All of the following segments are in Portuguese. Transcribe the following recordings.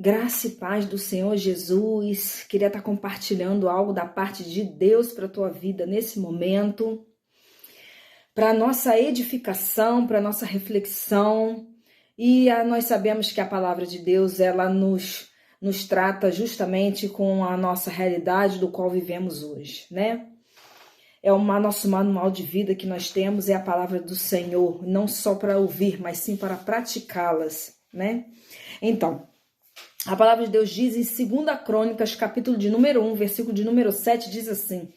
Graça e paz do Senhor Jesus. Queria estar compartilhando algo da parte de Deus para a tua vida nesse momento, para nossa edificação, para nossa reflexão. E nós sabemos que a palavra de Deus, ela nos trata justamente com a nossa realidade do qual vivemos hoje, né? É o nosso manual de vida que nós temos, é a palavra do Senhor, não só para ouvir, mas sim para praticá-las, né? Então, a palavra de Deus diz em 2 Crônicas, capítulo de número 1, versículo de número 7, diz assim: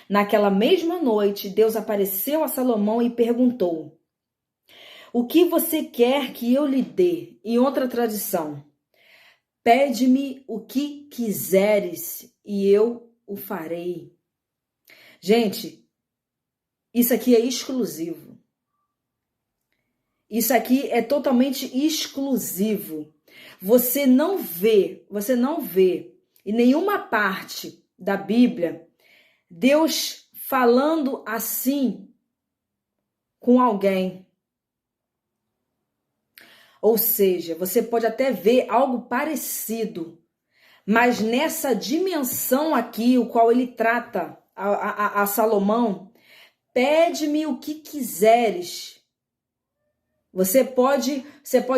naquela mesma noite, Deus apareceu a Salomão e perguntou: o que você quer que eu lhe dê? Em outra tradição, pede-me o que quiseres e eu o farei. Gente, isso aqui é exclusivo. Isso aqui é totalmente exclusivo. Você não vê em nenhuma parte da Bíblia Deus falando assim com alguém. Ou seja, você pode até ver algo parecido, mas nessa dimensão aqui, o qual ele trata a Salomão, pede-me o que quiseres. Você pode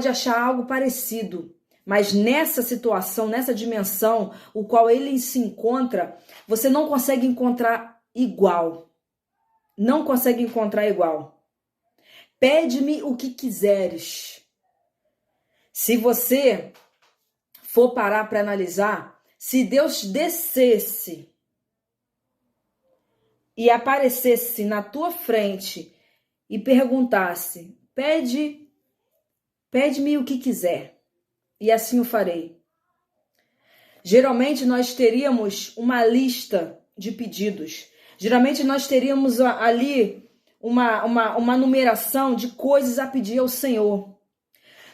achar algo parecido, mas nessa situação, nessa dimensão, o qual ele se encontra, você não consegue encontrar igual. Não consegue encontrar igual. Pede-me o que quiseres. Se você for parar para analisar, se Deus descesse e aparecesse na tua frente e perguntasse: pede-me o que quiser, e assim o farei. Geralmente nós teríamos uma lista de pedidos. Geralmente nós teríamos ali uma numeração de coisas a pedir ao Senhor.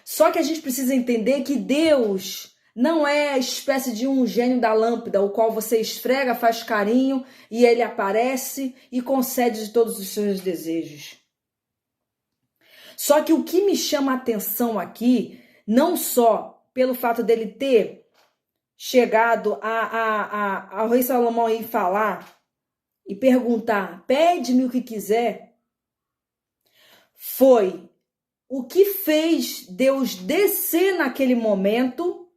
Só que a gente precisa entender que Deus não é a espécie de um gênio da lâmpada, o qual você esfrega, faz carinho e ele aparece e concede todos os seus desejos. Só que o que me chama a atenção aqui, não só pelo fato dele ter chegado ao rei Salomão e falar e perguntar: pede-me o que quiser, foi o que fez Deus descer naquele momento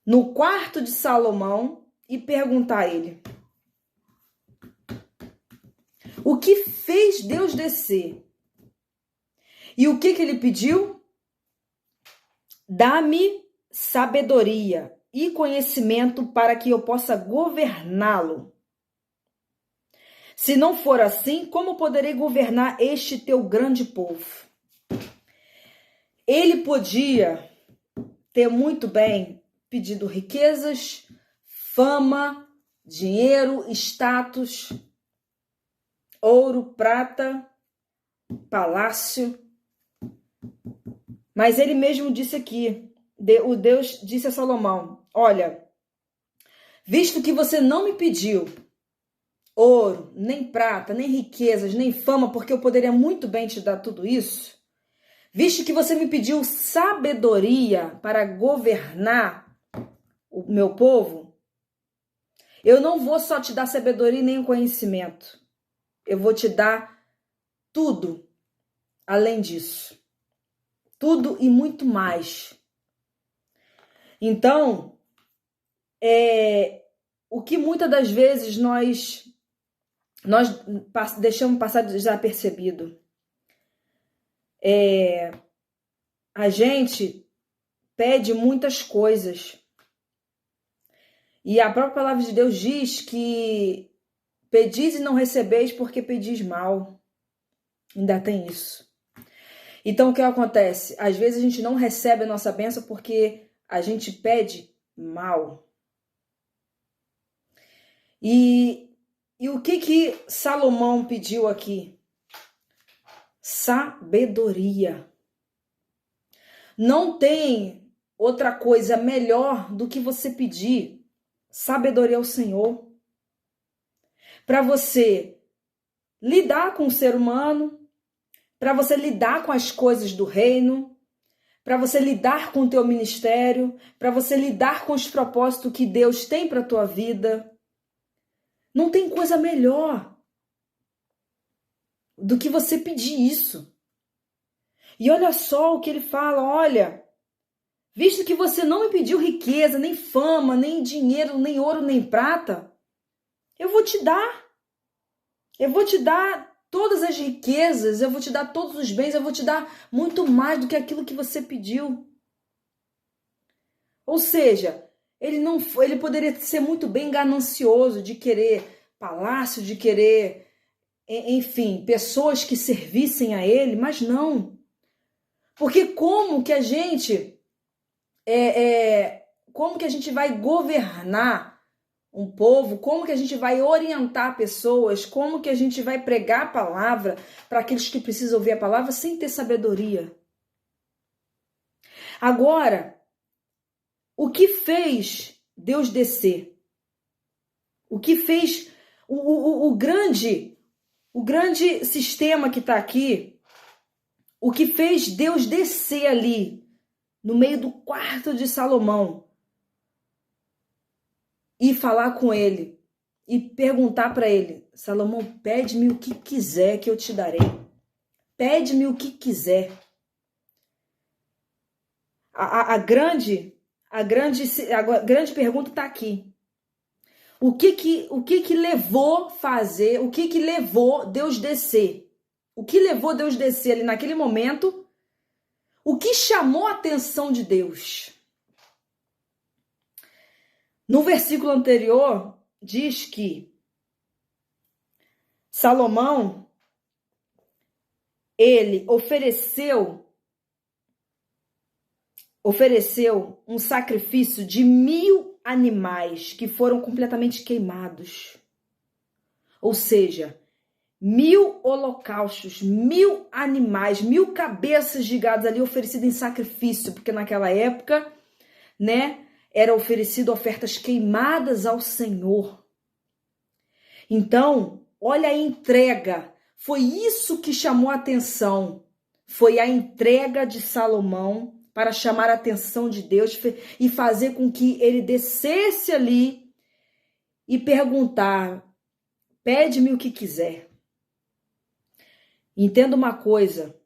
no quarto de Salomão e perguntar a ele. O que fez Deus descer? E o que ele pediu? Dá-me sabedoria e conhecimento para que eu possa governá-lo. Se não for assim, como poderei governar este teu grande povo? Ele podia ter muito bem pedido riquezas, fama, dinheiro, status, ouro, prata, palácio. Mas ele mesmo disse aqui, o Deus disse a Salomão: olha, visto que você não me pediu ouro, nem prata, nem riquezas, nem fama, porque eu poderia muito bem te dar tudo isso, visto que você me pediu sabedoria para governar o meu povo, eu não vou só te dar sabedoria nem conhecimento, eu vou te dar tudo além disso. Tudo e muito mais. Então, o que muitas das vezes nós deixamos passar desapercebido. A gente pede muitas coisas. E a própria palavra de Deus diz que pedis e não recebeis porque pedis mal. Ainda tem isso. Então, o que acontece? Às vezes a gente não recebe a nossa bênção porque a gente pede mal. E o que Salomão pediu aqui? Sabedoria. Não tem outra coisa melhor do que você pedir sabedoria ao Senhor. Para você lidar com o ser humano, para você lidar com as coisas do reino, para você lidar com o teu ministério, para você lidar com os propósitos que Deus tem para a tua vida. Não tem coisa melhor do que você pedir isso. E olha só o que ele fala, olha, visto que você não me pediu riqueza, nem fama, nem dinheiro, nem ouro, nem prata, eu vou te dar. Eu vou te dar todas as riquezas, eu vou te dar todos os bens, eu vou te dar muito mais do que aquilo que você pediu. Ou seja, ele poderia ser muito bem ganancioso de querer palácio, de querer, enfim, pessoas que servissem a ele, mas não. Porque como que a gente vai governar um povo, como que a gente vai orientar pessoas, como que a gente vai pregar a palavra para aqueles que precisam ouvir a palavra sem ter sabedoria? Agora, o que fez Deus descer? O que fez o grande sistema que está aqui? O que fez Deus descer ali, no meio do quarto de Salomão, e falar com ele, e perguntar para ele, Salomão, pede-me o que quiser que eu te darei. Pede-me o que quiser. A grande pergunta está aqui. O que levou fazer, o que levou Deus descer? O que levou Deus descer ali naquele momento? O que chamou a atenção de Deus? No versículo anterior, diz que Salomão, ele ofereceu um sacrifício de 1000 animais que foram completamente queimados. Ou seja, 1000 holocaustos, 1000 animais, 1000 cabeças de gado ali oferecidas em sacrifício, porque naquela época, né, era oferecido ofertas queimadas ao Senhor. Então, olha a entrega. Foi isso que chamou a atenção. Foi a entrega de Salomão para chamar a atenção de Deus e fazer com que ele descesse ali e perguntar, pede-me o que quiser. Entenda uma coisa.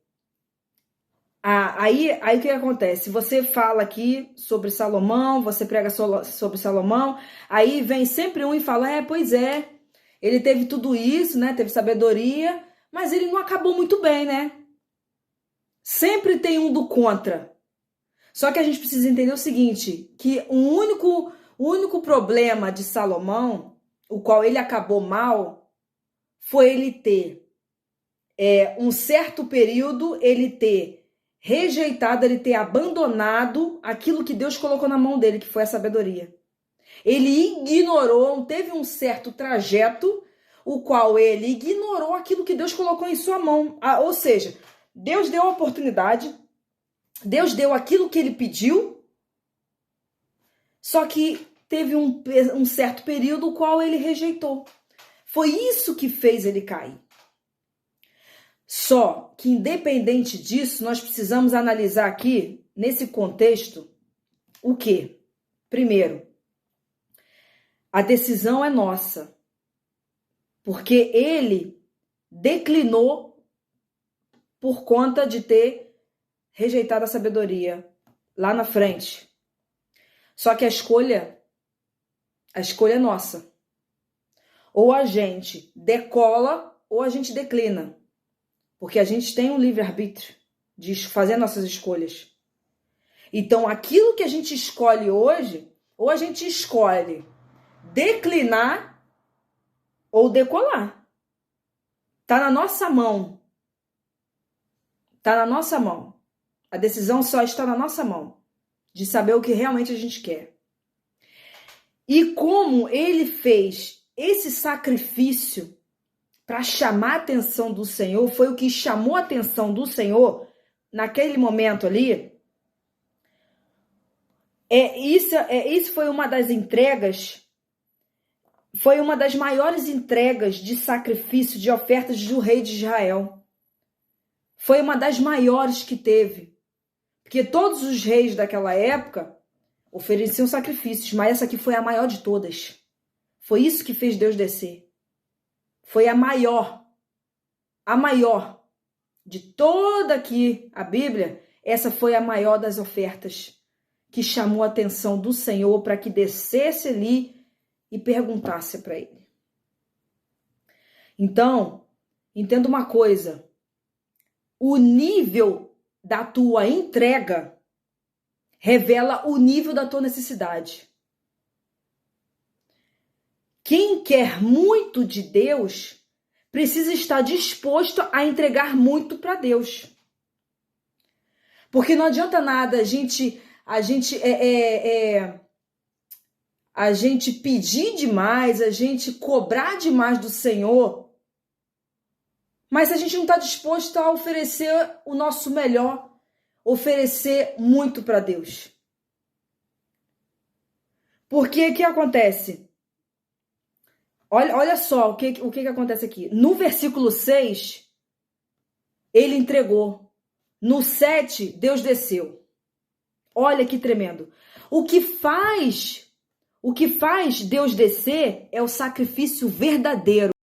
Aí o que acontece? Você fala aqui sobre Salomão, você prega sobre Salomão, aí vem sempre um e fala, pois é, ele teve tudo isso, né? Teve sabedoria, mas ele não acabou muito bem, né? Sempre tem um do contra. Só que a gente precisa entender o seguinte, que o único problema de Salomão, o qual ele acabou mal, foi ele ter um certo período, ele ter rejeitado, ele ter abandonado aquilo que Deus colocou na mão dele, que foi a sabedoria. Ele ignorou, teve um certo trajeto, o qual ele ignorou aquilo que Deus colocou em sua mão. Ou seja, Deus deu a oportunidade, Deus deu aquilo que ele pediu, só que teve um certo período o qual ele rejeitou. Foi isso que fez ele cair. Só que, independente disso, nós precisamos analisar aqui, nesse contexto, o quê? Primeiro, a decisão é nossa, porque ele declinou por conta de ter rejeitado a sabedoria lá na frente. Só que a escolha é nossa. Ou a gente decola ou a gente declina. Porque a gente tem um livre-arbítrio de fazer nossas escolhas. Então, aquilo que a gente escolhe hoje, ou a gente escolhe declinar ou decolar. Tá na nossa mão. Tá na nossa mão. A decisão só está na nossa mão. De saber o que realmente a gente quer. E como ele fez esse sacrifício para chamar a atenção do Senhor, foi o que chamou a atenção do Senhor naquele momento ali. Isso foi uma das entregas, foi uma das maiores entregas de sacrifício, de ofertas do rei de Israel. Foi uma das maiores que teve. Porque todos os reis daquela época ofereciam sacrifícios, mas essa aqui foi a maior de todas. Foi isso que fez Deus descer. Foi a maior de toda aqui a Bíblia. Essa foi a maior das ofertas que chamou a atenção do Senhor para que descesse ali e perguntasse para ele. Então, entenda uma coisa. O nível da tua entrega revela o nível da tua necessidade. Quem quer muito de Deus precisa estar disposto a entregar muito para Deus. Porque não adianta nada a gente pedir demais, a gente cobrar demais do Senhor, mas a gente não está disposto a oferecer o nosso melhor, oferecer muito para Deus. Porque o que acontece? Olha só o que acontece aqui. No versículo 6, ele entregou. No 7, Deus desceu. Olha que tremendo. O que faz Deus descer é o sacrifício verdadeiro.